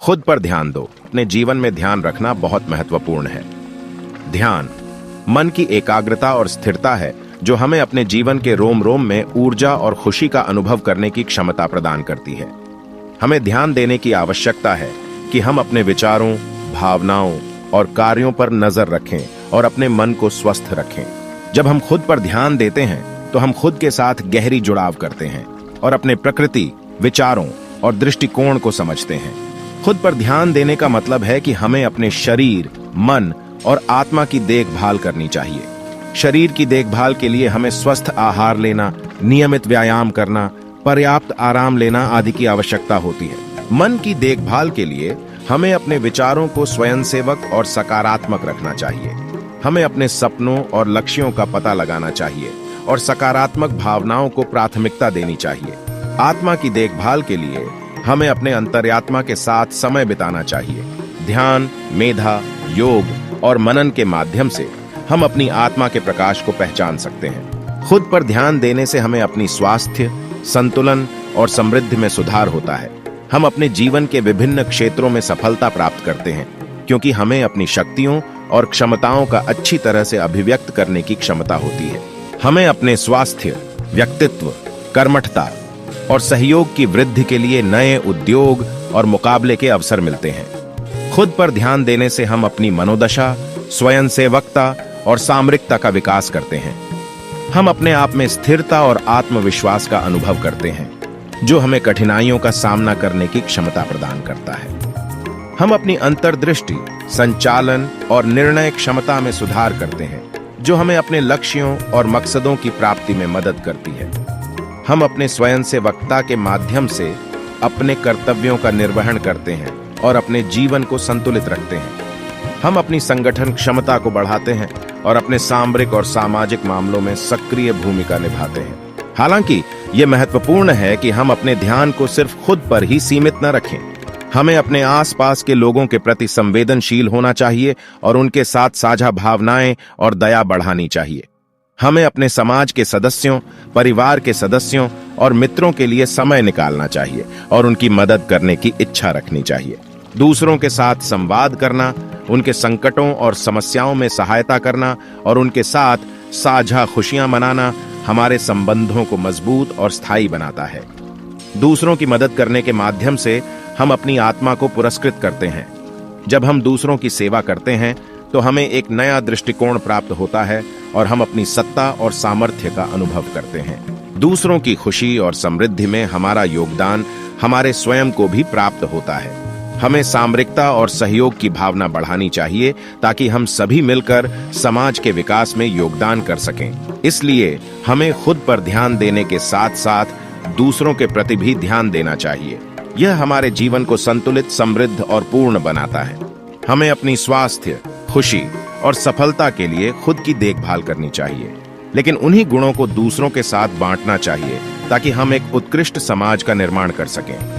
खुद पर ध्यान दो। अपने जीवन में ध्यान रखना बहुत महत्वपूर्ण है। ध्यान मन की एकाग्रता और स्थिरता है जो हमें अपने जीवन के रोम रोम में ऊर्जा और खुशी का अनुभव करने की क्षमता प्रदान करती है। हमें ध्यान देने की आवश्यकता है कि हम अपने विचारों, भावनाओं और कार्यों पर नजर रखें और अपने मन को स्वस्थ रखें। जब हम खुद पर ध्यान देते हैं तो हम खुद के साथ गहरी जुड़ाव करते हैं और अपने प्रकृति, विचारों और दृष्टिकोण को समझते हैं। खुद पर ध्यान देने का मतलब है कि हमें अपने शरीर, मन और आत्मा की देखभाल करनी चाहिए। शरीर की देखभाल के लिए हमें स्वस्थ आहार लेना, नियमित व्यायाम करना, पर्याप्त आराम लेना आदि की आवश्यकता होती है। मन की देखभाल के लिए हमें अपने विचारों को स्वयंसेवक और सकारात्मक रखना चाहिए। हमें अपने सपनों और लक्ष्यों का पता लगाना चाहिए और सकारात्मक भावनाओं को प्राथमिकता देनी चाहिए। आत्मा की देखभाल के लिए हमें अपने अंतर्यात्मा के साथ समय बिताना चाहिए। ध्यान, मेधा, योग और मनन के माध्यम से हम अपनी आत्मा के प्रकाश को पहचान सकते हैं। खुद पर ध्यान देने से हमें अपनी स्वास्थ्य, संतुलन और समृद्धि में सुधार होता है। हम अपने जीवन के विभिन्न क्षेत्रों में सफलता प्राप्त करते हैं क्योंकि हमें अपनी शक्तियों और क्षमताओं का अच्छी तरह से अभिव्यक्त करने की क्षमता होती है। हमें अपने स्वास्थ्य, व्यक्तित्व, कर्मठता और सहयोग की वृद्धि के लिए नए उद्योग और मुकाबले के अवसर मिलते हैं। खुद पर ध्यान देने से हम अपनी मनोदशा, स्वयंसेवकता और सामरिकता का विकास करते हैं। हम अपने आप में स्थिरता और आत्मविश्वास का अनुभव करते हैं जो हमें कठिनाइयों का सामना करने की क्षमता प्रदान करता है। हम अपनी अंतर्दृष्टि, संचालन और निर्णय क्षमता में सुधार करते हैं जो हमें अपने लक्ष्यों और मकसदों की प्राप्ति में मदद करती है। हम अपने स्वयंसेवकता के माध्यम से अपने कर्तव्यों का निर्वहन करते हैं और अपने जीवन को संतुलित रखते हैं। हम अपनी संगठन क्षमता को बढ़ाते हैं और अपने सामरिक और सामाजिक मामलों में सक्रिय भूमिका निभाते हैं। हालांकि यह महत्वपूर्ण है कि हम अपने ध्यान को सिर्फ खुद पर ही सीमित न रखें। हमें अपने आसपास के लोगों के प्रति संवेदनशील होना चाहिए और उनके साथ साझा भावनाएं और दया बढ़ानी चाहिए। हमें अपने समाज के सदस्यों, परिवार के सदस्यों और मित्रों के लिए समय निकालना चाहिए और उनकी मदद करने की इच्छा रखनी चाहिए। दूसरों के साथ संवाद करना, उनके संकटों और समस्याओं में सहायता करना और उनके साथ साझा खुशियां मनाना हमारे संबंधों को मजबूत और स्थायी बनाता है। दूसरों की मदद करने के माध्यम से हम अपनी आत्मा को पुरस्कृत करते हैं। जब हम दूसरों की सेवा करते हैं तो हमें एक नया दृष्टिकोण प्राप्त होता है और हम अपनी सत्ता और सामर्थ्य का अनुभव करते हैं। दूसरों की खुशी और समृद्धि में हमारा योगदान हमारे स्वयं को भी प्राप्त होता है। हमें सामरिकता और सहयोग की भावना बढ़ानी चाहिए ताकि हम सभी मिलकर समाज के विकास में योगदान कर सकें। इसलिए हमें खुद पर ध्यान देने के साथ साथ दूसरों के प्रति भी ध्यान देना चाहिए। यह हमारे जीवन को संतुलित, समृद्ध और पूर्ण बनाता है। हमें अपनी स्वास्थ्य, खुशी और सफलता के लिए खुद की देखभाल करनी चाहिए, लेकिन उन्हीं गुणों को दूसरों के साथ बांटना चाहिए ताकि हम एक उत्कृष्ट समाज का निर्माण कर सकें।